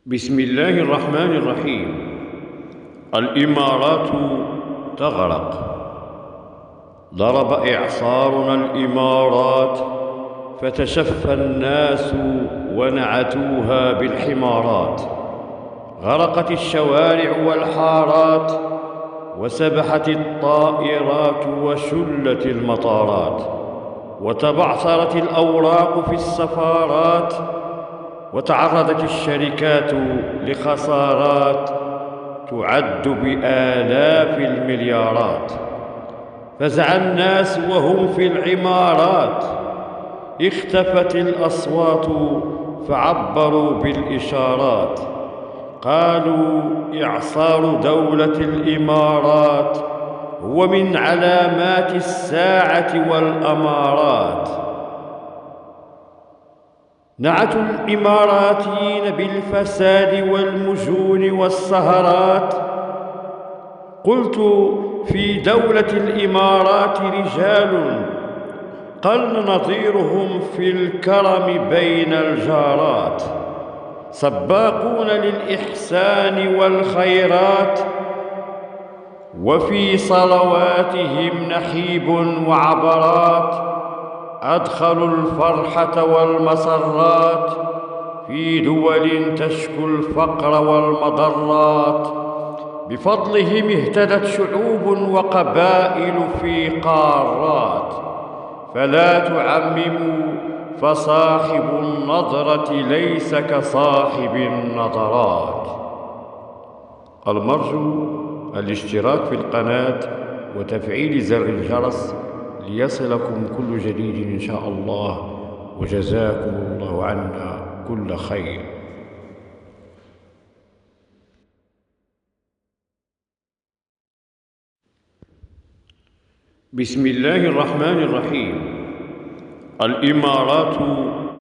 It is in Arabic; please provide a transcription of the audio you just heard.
بسم الله الرحمن الرحيم. الإمارات تغرق. ضرب إعصارنا الإمارات فتشفى الناس ونعتوها بالحمارات. غرقت الشوارع والحارات وسبحت الطائرات وشلت المطارات وتبعثرت الأوراق في السفارات وتعرضت الشركات لخسارات تعد بآلاف المليارات. فزع الناس وهم في العمارات، اختفت الأصوات فعبروا بالإشارات. قالوا إعصار دولة الإمارات هو من علامات الساعة والأمارات. نعتوا الإماراتيين بالفساد والمجون والسهرات. قلت في دولة الإمارات رجال قل نظيرهم في الكرم بين الجارات، سباقون للإحسان والخيرات، وفي صلواتهم نحيب وعبرات. أدخلوا الفرحة والمسرات في دول تشكو الفقر والمضرات. بفضلهم اهتدت شعوب وقبائل في قارات. فلا تعمموا، فصاحب النظرة ليس كصاحب النظرات. المرجو الاشتراك في القناة وتفعيل زر الجرس ليصلكم كل جديد إن شاء الله، وجزاكم الله عنا كل خير. بسم الله الرحمن الرحيم. الإمارات